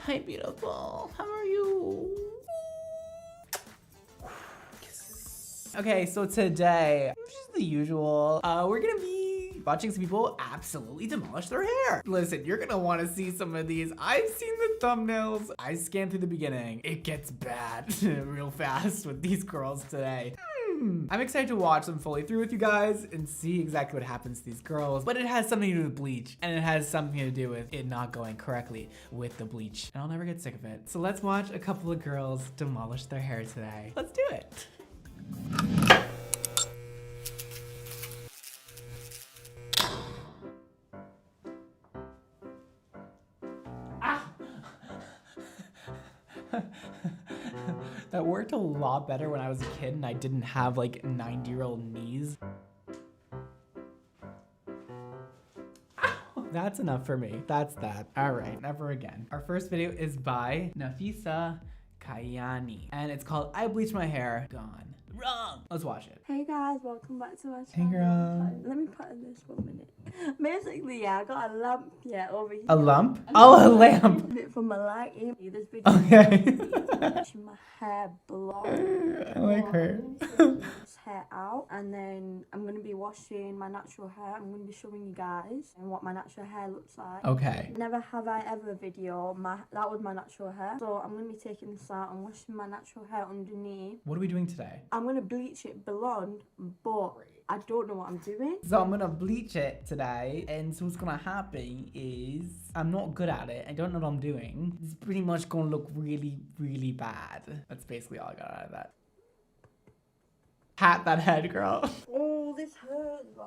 Hi, beautiful. How are you? Okay, so today, just the usual, we're gonna be watching some people absolutely demolish their hair. Listen, you're gonna wanna see some of these. I've seen the thumbnails. I scanned through the beginning. It gets bad real fast with these girls today. I'm excited to watch them fully through with you guys and see exactly what happens to these girls. But it has something to do with bleach, and it has something to do with it not going correctly with the bleach. And I'll never get sick of it. So let's watch a couple of girls demolish their hair today. Let's do it. That worked a lot better when I was a kid and I didn't have like 90-year-old knees. Ow, that's enough for me. That's that. All right, never again. Our first video is by Nafisa Kayani and it's called I Bleached My Hair Gone Wrong. Let's watch it. Hey guys, welcome back to my channel. Hey girl. Let me put in this 1 minute. Basically, yeah, I got a lamp over here. A lump? Oh, a lamp. For my lighting. This video. Okay. My hair blonde. I like her. This hair out, and then I'm gonna be washing my natural hair. I'm gonna be showing you guys and what my natural hair looks like. Okay. Never have I ever video that was my natural hair. So I'm gonna be taking this out and washing my natural hair underneath. What are we doing today? I'm gonna bleach it blonde, but I don't know what I'm doing. So I'm gonna bleach it today, and so what's gonna happen is I'm not good at it. I don't know what I'm doing. It's pretty much gonna look really, really bad. That's basically all I got out of that. Pat that head, girl. Oh, this hurts.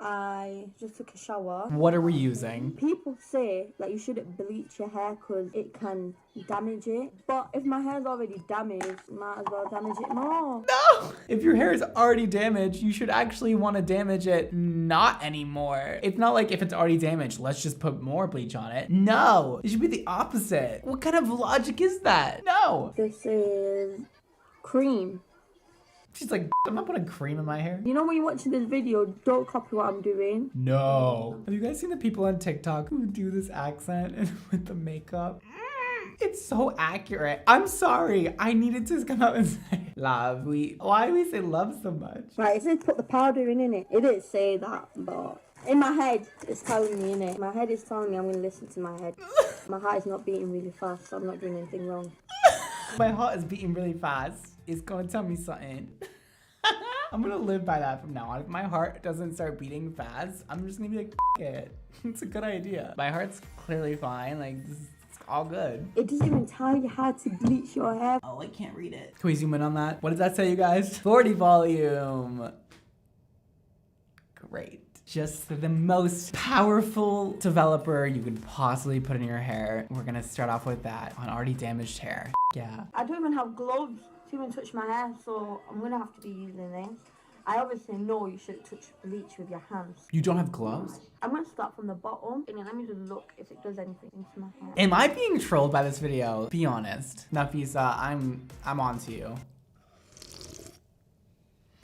I just took a shower. What are we using? People say that you shouldn't bleach your hair because it can damage it. But if my hair's already damaged, might as well damage it more. No! If your hair is already damaged, you should actually want to damage it not anymore. It's not like if it's already damaged, let's just put more bleach on it. No! It should be the opposite. What kind of logic is that? No! This is cream. She's like, I'm not putting cream in my hair. You know when you're watching this video, don't copy what I'm doing. No. Have you guys seen the people on TikTok who do this accent and with the makeup? It's so accurate. I'm sorry. I needed to come out and say love. Why do we say love so much? Right, it says put the powder in it. It didn't say that, but in my head, it's telling me, innit? My head is telling me I'm going to listen to my head. My heart is not beating really fast, so I'm not doing anything wrong. My heart is beating really fast. It's going to tell me something. I'm going to live by that from now on. If my heart doesn't start beating fast, I'm just going to be like, F it. It's a good idea. My heart's clearly fine. Like, it's all good. It doesn't even tell you how to bleach your hair. Oh, I can't read it. Can we zoom in on that? What does that say, you guys? 40 volume. Great. Just the most powerful developer you could possibly put in your hair. We're gonna start off with that on already damaged hair. Yeah. I don't even have gloves to even touch my hair, so I'm gonna have to be using this. I obviously know you shouldn't touch bleach with your hands. You don't have gloves? I'm gonna start from the bottom and then let me just look if it does anything into my hair. Am I being trolled by this video? Be honest. Nafisa, I'm on to you.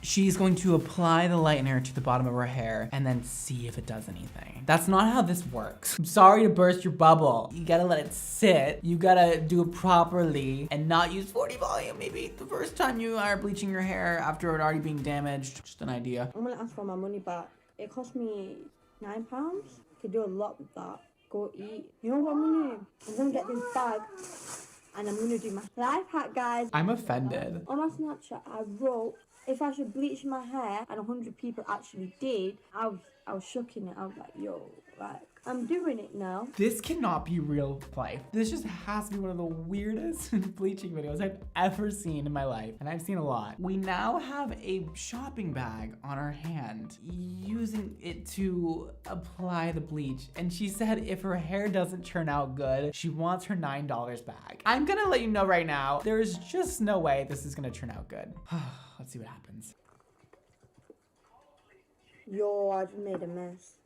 She's going to apply the lightener to the bottom of her hair and then see if it does anything. That's not how this works. I'm sorry to burst your bubble. You gotta let it sit. You gotta do it properly and not use 40 volume. Maybe the first time you are bleaching your hair after it already being damaged. Just an idea. I'm gonna ask for my money back. It cost me £9. Could do a lot with that. Go eat. You know what I'm gonna do? I'm gonna get this bag and I'm gonna do my life hack, guys. I'm offended. On my Snapchat, I wrote if I should bleach my hair, and 100 people actually did. I was shocking it. I was like, yo, like, I'm doing it now. This cannot be real life. This just has to be one of the weirdest bleaching videos I've ever seen in my life. And I've seen a lot. We now have a shopping bag on our hand, using it to apply the bleach. And she said if her hair doesn't turn out good, she wants her $9 back. I'm gonna let you know right now, there is just no way this is gonna turn out good. Let's see what happens. Yo, I just made a mess.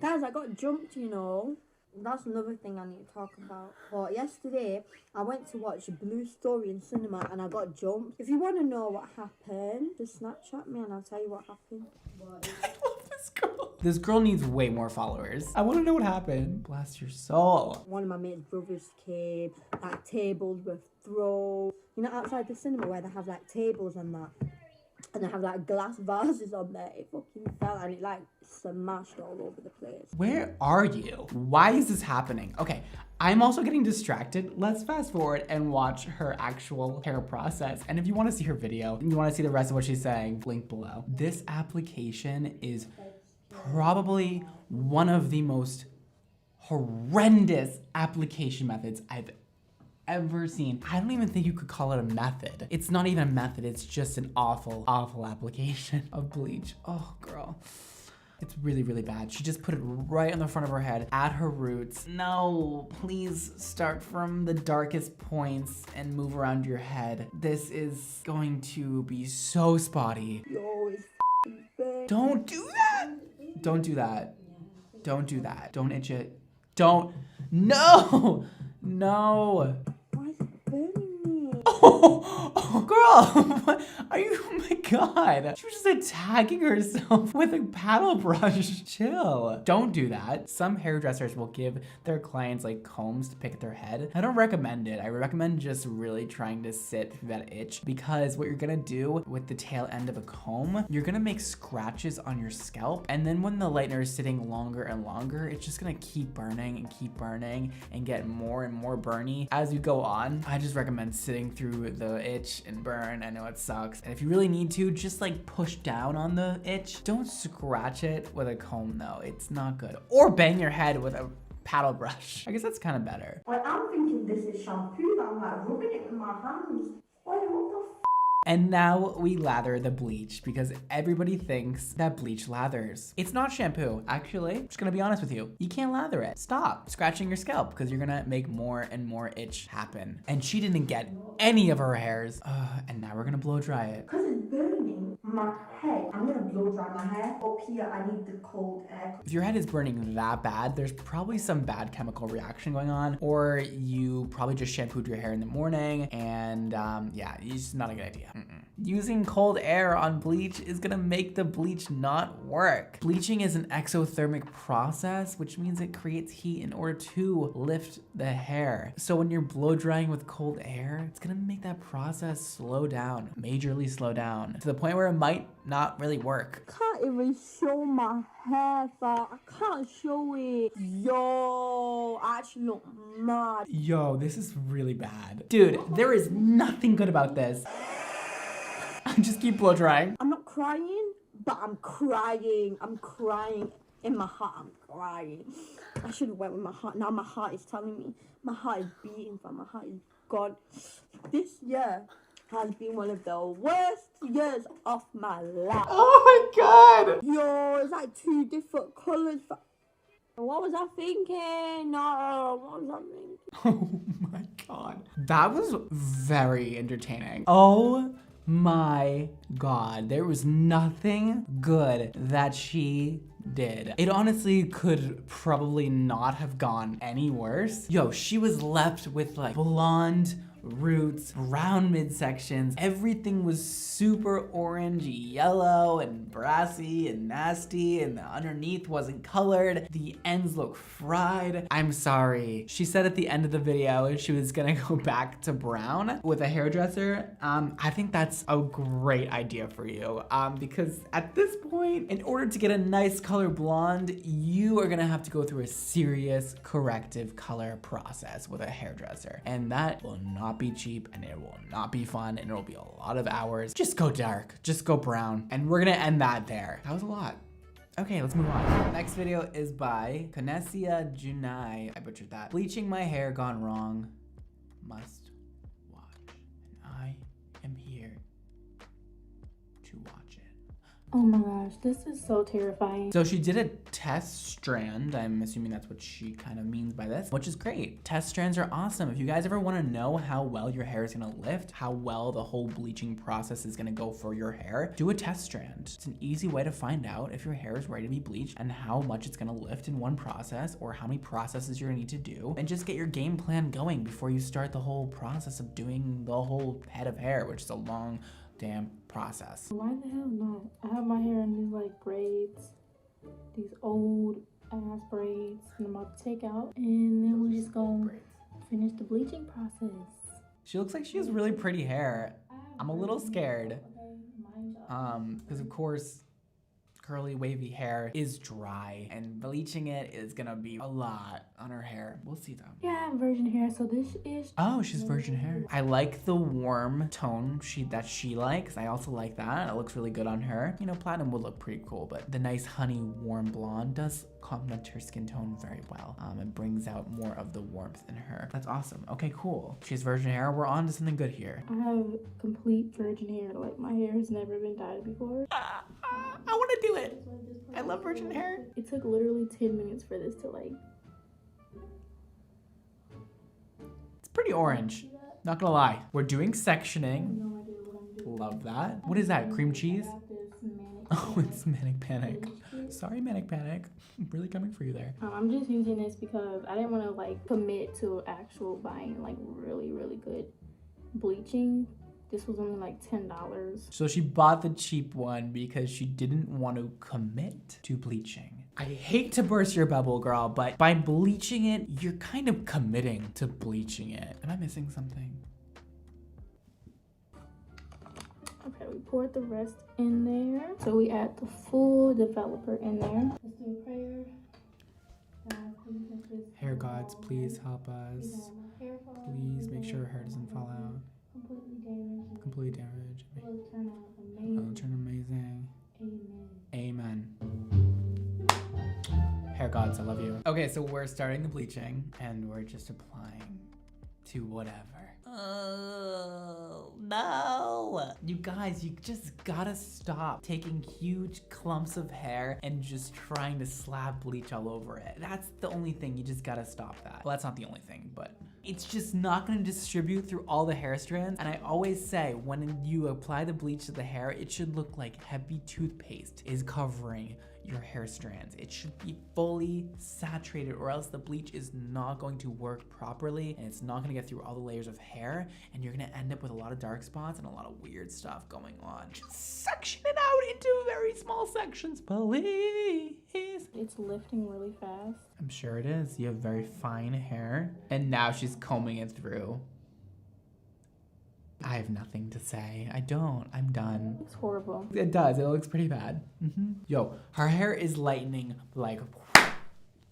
Guys, I got jumped, you know. That's another thing I need to talk about. But yesterday, I went to watch Blue Story in cinema and I got jumped. If you want to know what happened, just Snapchat me and I'll tell you what happened. I love This girl needs way more followers. I want to know what happened. Bless your soul. One of my mate's brothers came, like tables were thrown. You know, outside the cinema where they have like tables and that, and they have like glass vases on there. It fucking fell and it like smashed all over the place. Where are you? Why is this happening? Okay, I'm also getting distracted. Let's fast forward and watch her actual hair process. And if you want to see her video and you want to see the rest of what she's saying, link below. This application is probably one of the most horrendous application methods I've ever seen. I don't even think you could call it a method. It's not even a method. It's just an awful, awful application of bleach. Oh, girl. It's really, really bad. She just put it right on the front of her head at her roots. No, please start from the darkest points and move around your head. This is going to be so spotty. Yo, it's f***ing Don't do that. Don't do that. Don't do that. Don't itch it. Don't. No. No. Why is it burning me? Oh, girl, what are you? Oh my God. She was just attacking herself with a paddle brush. Chill. Don't do that. Some hairdressers will give their clients like combs to pick at their head. I don't recommend it. I recommend just really trying to sit through that itch, because what you're gonna do with the tail end of a comb, you're gonna make scratches on your scalp. And then when the lightener is sitting longer and longer, it's just gonna keep burning and get more and more burny as you go on. I just recommend sitting through the itch and burn. I know it sucks. And if you really need to, just like push down on the itch. Don't scratch it with a comb though. It's not good. Or bang your head with a paddle brush. I guess that's kind of better. Like, I'm thinking this is shampoo, but I'm like rubbing it with my hands. What the f***? And now we lather the bleach, because everybody thinks that bleach lathers. It's not shampoo. Actually, I'm just gonna be honest with you. You can't lather it. Stop scratching your scalp, because you're gonna make more and more itch happen. And she didn't get any of her hairs. And now we're gonna blow dry it. Because it's burning my head. I'm gonna blow dry my hair. Up here, I need the cold air. If your head is burning that bad, there's probably some bad chemical reaction going on, or you probably just shampooed your hair in the morning, and yeah, it's not a good idea. Using cold air on bleach is gonna make the bleach not work. Bleaching is an exothermic process, which means it creates heat in order to lift the hair. So when you're blow drying with cold air, it's gonna make that process slow down, majorly slow down, to the point where it might not really work. Can't even show my hair, fam. I can't show it. Yo, I actually look mad. Yo, this is really bad. Dude, there is nothing good about this. Just keep blow drying. I'm not crying, but I'm crying. I'm crying in my heart. I'm crying. I should have went with my heart. Now my heart is telling me. My heart is beating, fam. My heart is gone. This year has been one of the worst years of my life. Oh my God. Yo, it's like two different colors. What was I thinking? No, what was I thinking? Oh my God. That was very entertaining. Oh my God. There was nothing good that she did. It honestly could probably not have gone any worse. Yo, she was left with like blonde roots, brown midsections. Everything was super orange, yellow, and brassy and nasty, and the underneath wasn't colored. The ends look fried. I'm sorry. She said at the end of the video she was gonna go back to brown with a hairdresser. I think that's a great idea for you, because at this point, in order to get a nice color blonde, you are gonna have to go through a serious corrective color process with a hairdresser, and that will not be cheap, and it will not be fun, and it'll be a lot of hours. Just go dark, just go brown, and we're gonna end that there. That was a lot. Okay, let's move on. Next video is by Kanesia Junai. I butchered that. Bleaching my hair gone wrong. Must watch. And I am here to watch it. Oh my gosh, this is so terrifying. So she did a test strand. I'm assuming that's what she kind of means by this, which is great. Test strands are awesome. If you guys ever want to know how well your hair is going to lift, how well the whole bleaching process is going to go for your hair, do a test strand. It's an easy way to find out if your hair is ready to be bleached and how much it's going to lift in one process, or how many processes you're going to need to do, and just get your game plan going before you start the whole process of doing the whole head of hair, which is a long damn process. Why the hell not? I have my hair in these like braids. these old ass braids and I'm about to take out, and then we're just gonna finish the bleaching process. She looks like she has really pretty hair. I'm a little scared. Because of course, curly wavy hair is dry, and bleaching it is gonna be a lot on her hair. We'll see though. Yeah, I have virgin hair, so this is... Oh, she's virgin hair. I like the warm tone that she likes. I also like that. It looks really good on her. You know, platinum would look pretty cool, but the nice honey warm blonde does complement her skin tone very well. It brings out more of the warmth in her. That's awesome. Okay, cool. She has virgin hair. We're on to something good here. I have complete virgin hair. Like, my hair has never been dyed before. I want to do it. I love virgin hair. It took literally 10 minutes for this to like... It's pretty orange. Not gonna lie. We're doing sectioning. No idea what I'm doing. Love that. What is that? Cream cheese? Oh, it's Manic Panic. Sorry, Manic Panic. I'm really coming for you there. I'm just using this because I didn't want to like commit to actual buying like really good bleaching. This was only like $10. So she bought the cheap one because she didn't want to commit to bleaching. I hate to burst your bubble, girl, but by bleaching it, you're kind of committing to bleaching it. Am I missing something? Okay, we poured the rest in there. So we add the full developer in there. Let's do a prayer. Hair gods, please help us. Please make sure her hair doesn't fall out. Completely damaged. It'll turn amazing. Amen. Hair gods, I love you. Okay, so we're starting the bleaching and we're just applying to whatever. Oh, no. You guys, you just gotta stop taking huge clumps of hair and just trying to slap bleach all over it. That's the only thing, you just gotta stop that. Well, that's not the only thing, but it's just not gonna distribute through all the hair strands. And I always say, when you apply the bleach to the hair, it should look like heavy toothpaste is covering your hair strands. It should be fully saturated, or else the bleach is not going to work properly and it's not gonna get through all the layers of hair, and you're gonna end up with a lot of dark spots and a lot of weird stuff going on. Just section it out into very small sections, please. It's lifting really fast. I'm sure it is. You have very fine hair. And now she's combing it through. I have nothing to say. I don't. I'm done. It looks horrible. It does. It looks pretty bad. Yo, her hair is lightening like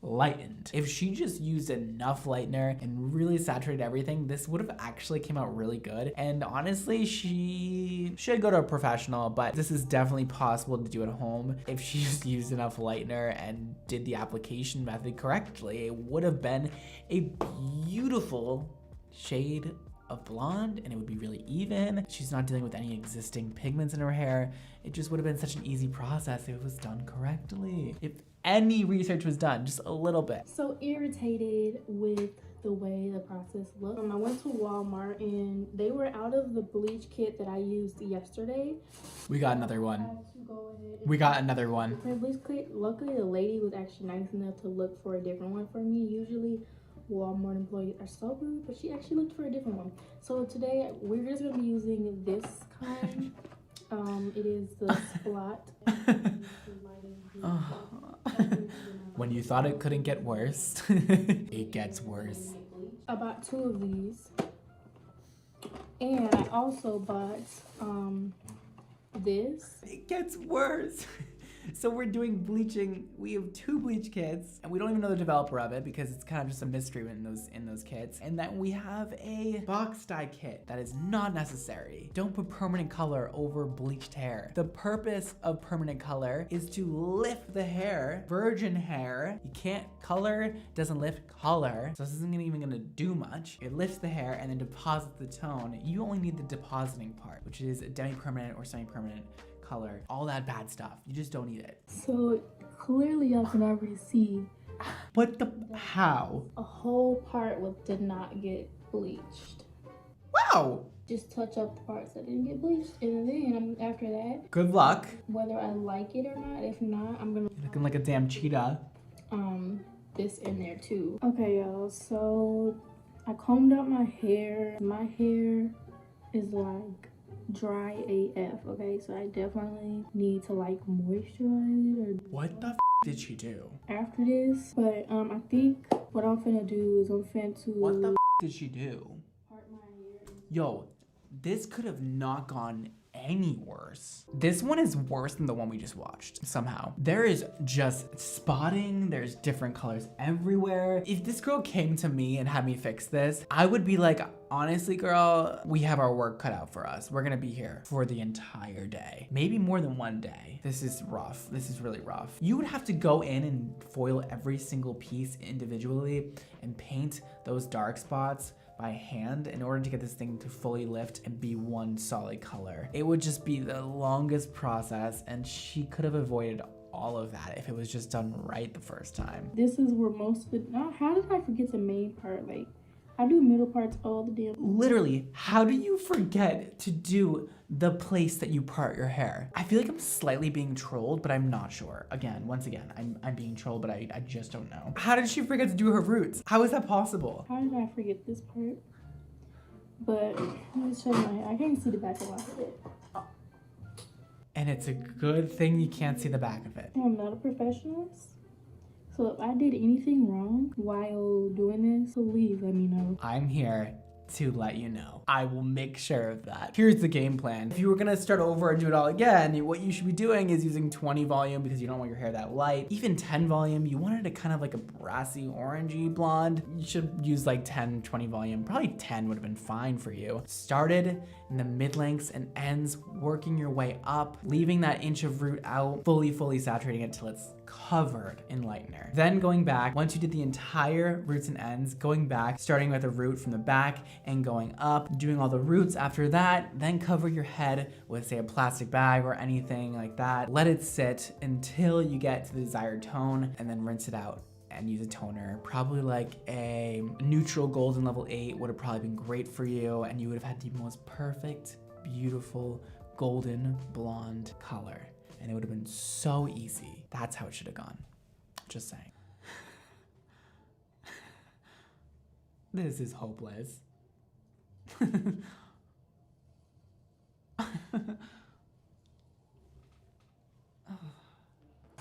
lightened. If she just used enough lightener and really saturated everything, this would have actually came out really good. And honestly, she should go to a professional, but this is definitely possible to do at home. If she just used enough lightener and did the application method correctly, it would have been a beautiful shade of blonde, and it would be really even. She's not dealing with any existing pigments in her hair. It just would have been such an easy process if it was done correctly. If any research was done, just a little bit. So irritated with the way the process looked. I went to Walmart and they were out of the bleach kit that I used yesterday. We got another one. We got another one. My bleach kit, luckily the lady was actually nice enough to look for a different one for me. Usually Walmart employees are so rude, but she actually looked for a different one. So today we're just gonna be using this kind. It is the Splat. When you thought it couldn't get worse, it gets worse. I bought 2 of these, and I also bought this. It gets worse. So we're doing bleaching. We have 2 bleach kits, and we don't even know the developer of it because it's kind of just a mystery in those kits. And then we have a box dye kit that is not necessary. Don't put permanent color over bleached hair. The purpose of permanent color is to lift the hair. Virgin hair, you can't color, doesn't lift color. So this isn't even gonna do much. It lifts the hair and then deposits the tone. You only need the depositing part, which is a demi-permanent or semi-permanent color, all that bad stuff. You just don't need it. So clearly y'all can already see. What the, how? A whole part did not get bleached. Wow. Just touch up the parts that didn't get bleached, and then after that, good luck. Whether I like it or not, if not, I'm gonna... You're looking like a damn cheetah. This in there too. Okay, y'all, so I combed out my hair. My hair is like dry AF, okay? So I definitely need to like moisturize it or What the did she do? after this. But I think what I'm finna do is I'm finna to What the did she do? part my hair. Yo, this could have not gone any worse. This one is worse than the one we just watched, somehow. There is just spotting, there's different colors everywhere. If this girl came to me and had me fix this, I would be like, honestly, girl, we have our work cut out for us. We're gonna be here for the entire day. Maybe more than one day. This is rough. This is really rough. You would have to go in and foil every single piece individually and paint those dark spots by hand in order to get this thing to fully lift and be one solid color. It would just be the longest process, and she could have avoided all of that if it was just done right the first time. This is where most of it, how did I forget the main part? Like, I do middle parts all the damn. Literally, how do you forget to do the place that you part your hair? I feel like I'm slightly being trolled, but I'm not sure. Again, once again, I'm being trolled, but I just don't know. How did she forget to do her roots? How is that possible? How did I forget this part? But let me show my, I can't see the back of my head. And it's a good thing you can't see the back of it. I'm not a professional. So if I did anything wrong while doing this, please let me know. I'm here to let you know. I will make sure of that. Here's the game plan. If you were gonna start over and do it all again, what you should be doing is using 20 volume because you don't want your hair that light. Even 10 volume, you wanted it kind of like a brassy, orangey blonde. You should use like 10, 20 volume. Probably 10 would have been fine for you. Started in the mid-lengths and ends, working your way up, leaving that inch of root out, fully saturating it till it's covered in lightener. Then going back, once you did the entire roots and ends, going back, starting with a root from the back and going up, doing all the roots after that, then cover your head with, say, a plastic bag or anything like that. Let it sit until you get to the desired tone and then rinse it out and use a toner. Probably like a neutral golden level 8 would have probably been great for you, and you would have had the most perfect, beautiful, golden blonde color. And it would have been so easy. That's how it should have gone. Just saying. This is hopeless. And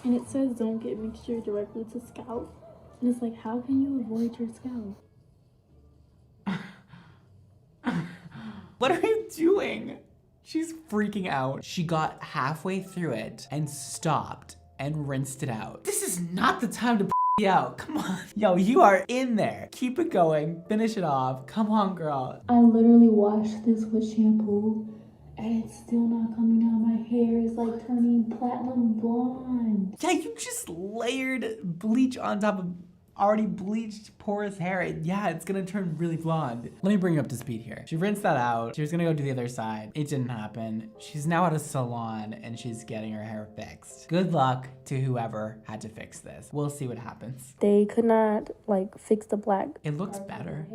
it says don't get mixture directly to scalp. And it's like, how can you avoid your scalp? What are you doing? She's freaking out. She got halfway through it and stopped and rinsed it out. This is not the time to out. Come on. Yo, you are in there. Keep it going. Finish it off. Come on, girl. I literally washed this with shampoo and it's still not coming out. My hair is like turning platinum blonde. Yeah, you just layered bleach on top of already bleached porous hair. Yeah, it's gonna turn really blonde. Let me bring you up to speed here. She rinsed that out. She was gonna go do the other side. It didn't happen. She's now at a salon and she's getting her hair fixed. Good luck to whoever had to fix this. We'll see what happens. They could not like fix the black. It looks better.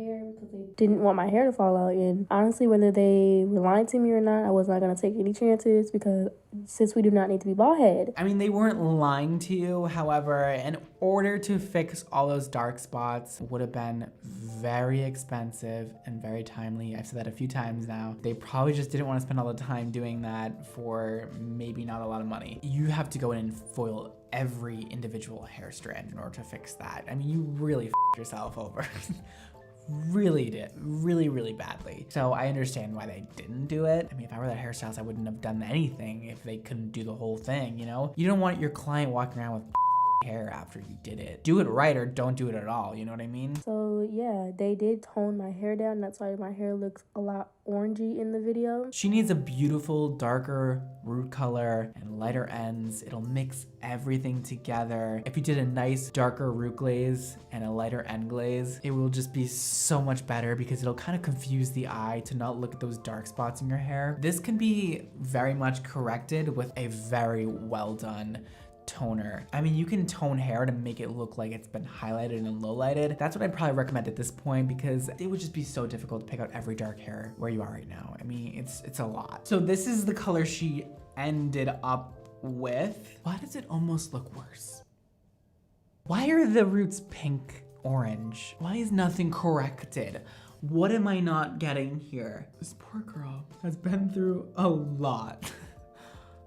Didn't want my hair to fall out, and honestly, whether they were lying to me or not, I was not gonna take any chances because since we do not need to be bald head. I mean, they weren't lying to you. However, in order to fix all those dark spots would have been very expensive and very timely. I've said that a few times now. They probably just didn't want to spend all the time doing that for maybe not a lot of money. You have to go in and foil every individual hair strand in order to fix that. I mean, you really f***ed yourself over. Really did. Really badly. So I understand why they didn't do it. I mean, if I were that hairstylist, I wouldn't have done anything if they couldn't do the whole thing, you know? You don't want your client walking around with hair after you did it. Do it right or don't do it at all, you know what I mean? So yeah, they did tone my hair down. That's why my hair looks a lot orangey in the video. She needs a beautiful, darker root color and lighter ends. It'll mix everything together. If you did a nice, darker root glaze and a lighter end glaze, it will just be so much better because it'll kind of confuse the eye to not look at those dark spots in your hair. This can be very much corrected with a very well done toner. I mean, you can tone hair to make it look like it's been highlighted and low lighted. That's what I'd probably recommend at this point because it would just be so difficult to pick out every dark hair where you are right now. I mean, it's a lot. So this is the color she ended up with. Why does it almost look worse? Why are the roots pink orange? Why is nothing corrected? What am I not getting here? This poor girl has been through a lot.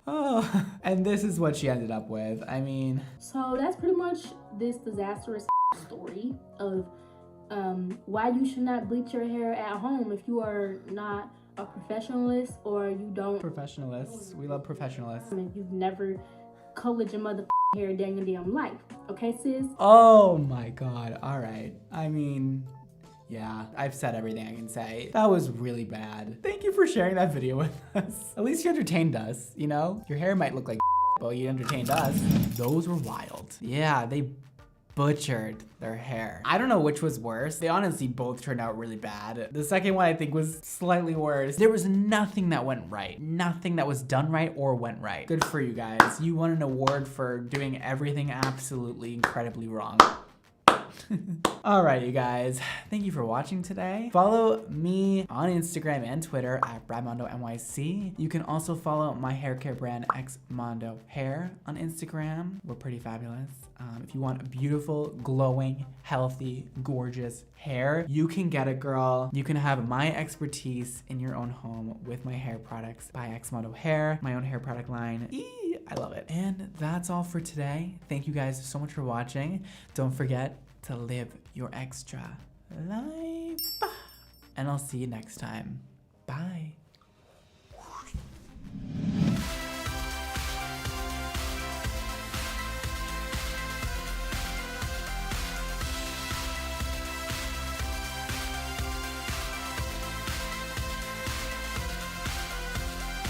Oh, and this is what she ended up with. I mean, so that's pretty much this disastrous story of why you should not bleach your hair at home if you are not a professionalist or you don't. Professionalists. We love professionalists. If you've never colored your mother hair a day in your damn life. Okay, sis? Oh my god. All right. I mean, yeah, I've said everything I can say. That was really bad. Thank you for sharing that video with us. At least you entertained us, you know? Your hair might look like but you entertained us. Those were wild. Yeah, they butchered their hair. I don't know which was worse. They honestly both turned out really bad. The second one I think was slightly worse. There was nothing that went right. Nothing that was done right or went right. Good for you guys. You won an award for doing everything absolutely incredibly wrong. All right, you guys, thank you for watching today. Follow me on Instagram and Twitter at BradmondoNYC. You can also follow my hair care brand Xmondo Hair on Instagram. We're pretty fabulous. If you want beautiful, glowing, healthy, gorgeous hair, you can get it, girl. You can have my expertise in your own home with my hair products by Xmondo Hair, my own hair product line. I love it. And that's all for today. Thank you guys so much for watching. Don't forget to live your extra life. And I'll see you next time. Bye.